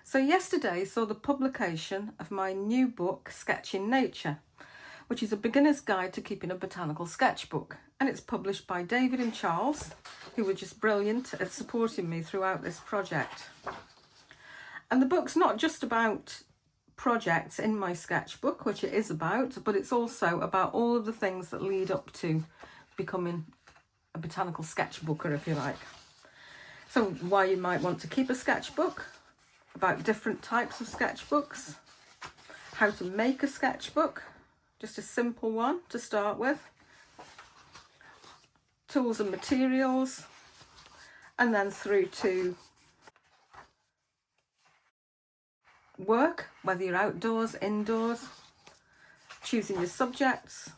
So yesterday saw the publication of my new book, Sketching Nature, which is a beginner's guide to keeping a botanical sketchbook. And it's published by David and Charles, who were just brilliant at supporting me throughout this project. And the book's not just about projects in my sketchbook, which it is about, but it's also about all of the things that lead up to becoming a botanical sketchbooker, if you like. So why you might want to keep a sketchbook, about different types of sketchbooks, how to make a sketchbook, just a simple one to start with, tools and materials, and then through to work, whether you're outdoors, indoors, choosing your subjects,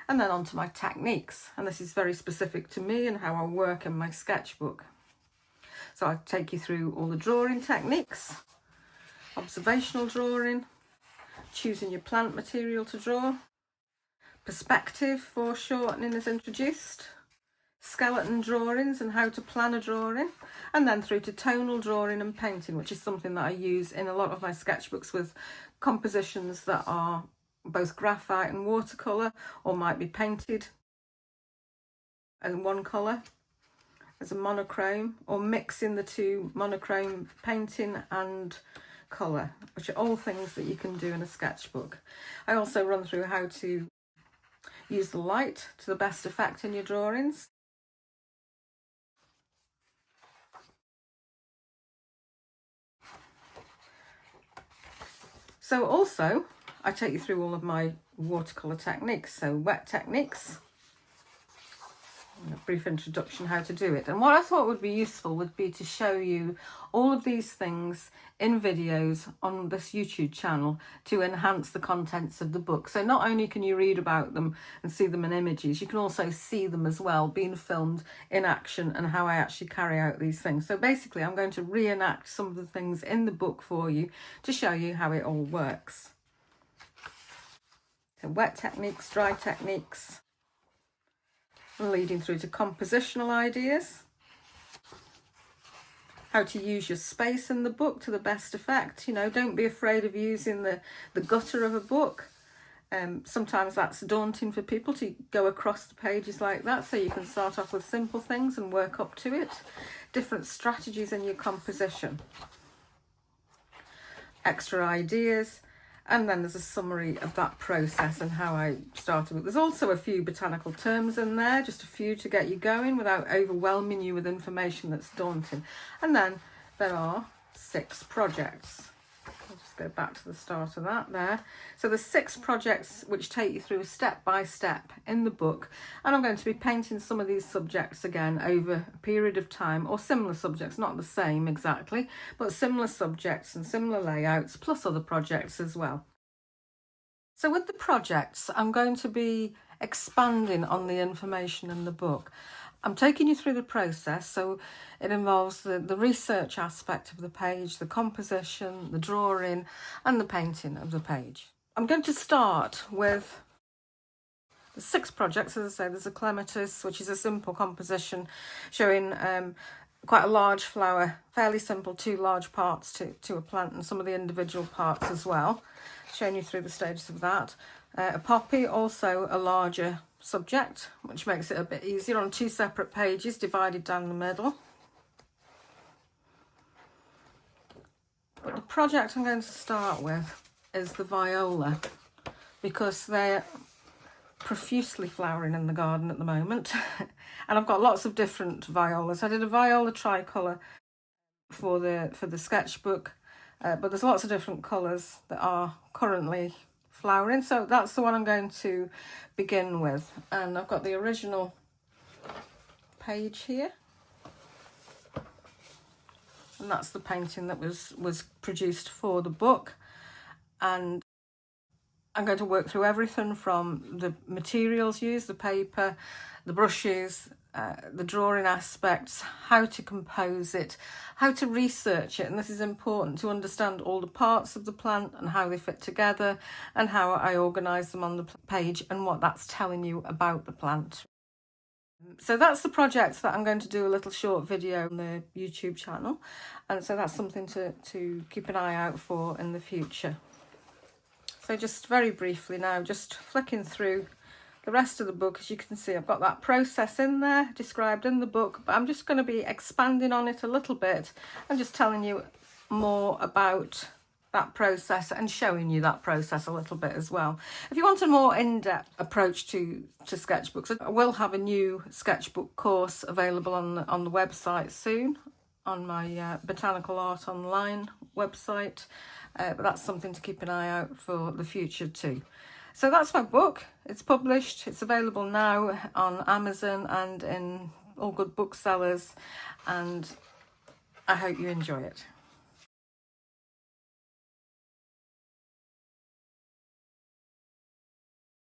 and then on to my techniques. And this is very specific to me and how I work in my sketchbook. So I'll take you through all the drawing techniques, observational drawing, choosing your plant material to draw, perspective foreshortening is introduced, skeleton drawings and how to plan a drawing, and then through to tonal drawing and painting, which is something that I use in a lot of my sketchbooks with compositions that are both graphite and watercolour, or might be painted in one colour as a monochrome, or mixing the two, monochrome painting and colour, which are all things that you can do in a sketchbook. I also run through how to use the light to the best effect in your drawings. So also, I take you through all of my watercolour techniques, so wet techniques, and a brief introduction how to do it. And what I thought would be useful would be to show you all of these things in videos on this YouTube channel to enhance the contents of the book. So not only can you read about them and see them in images, you can also see them as well being filmed in action and how I actually carry out these things. So basically I'm going to reenact some of the things in the book for you to show you how it all works. So wet techniques, dry techniques, and leading through to compositional ideas, how to use your space in the book to the best effect. You know, don't be afraid of using the gutter of a book. Sometimes that's daunting for people to go across the pages like that, so you can start off with simple things and work up to it. Different strategies in your composition, extra ideas, and then there's a summary of that process and how I started with. There's also a few botanical terms in there, just a few to get you going without overwhelming you with information that's daunting. And then there are 6 projects. I'll just go back to the start of that there. So there's 6 projects which take you through step by step in the book, and I'm going to be painting some of these subjects again over a period of time, or similar subjects, not the same exactly, but similar subjects and similar layouts, plus other projects as well. So with the projects, I'm going to be expanding on the information in the book. I'm taking you through the process, so it involves the research aspect of the page, the composition, the drawing, and the painting of the page. I'm going to start with the 6 projects. As I say, there's a clematis, which is a simple composition showing quite a large flower, fairly simple, 2 large parts to a plant, and some of the individual parts as well, showing you through the stages of that. A poppy, also a larger subject, which makes it a bit easier, on 2 separate pages divided down the middle. But the project I'm going to start with is the viola, because they're profusely flowering in the garden at the moment. And I've got lots of different violas. I did a viola tricolour for the sketchbook, but there's lots of different colours that are currently flowering, so that's the one I'm going to begin with. And I've got the original page here, and that's the painting that was produced for the book. And I'm going to work through everything from the materials used, the paper, the brushes, the drawing aspects, how to compose it, how to research it. And this is important, to understand all the parts of the plant and how they fit together, and how I organise them on the page and what that's telling you about the plant. So that's the project that I'm going to do a little short video on the YouTube channel, and so that's something to keep an eye out for in the future. So just very briefly now, just flicking through the rest of the book. As you can see, I've got that process in there described in the book, but I'm just going to be expanding on it a little bit and just telling you more about that process and showing you that process a little bit as well. If you want a more in-depth approach to sketchbooks, I will have a new sketchbook course available on the website soon, on my Botanical Art Online website, but that's something to keep an eye out for the future too. So that's my book. It's published. It's available now on Amazon and in all good booksellers, and I hope you enjoy it.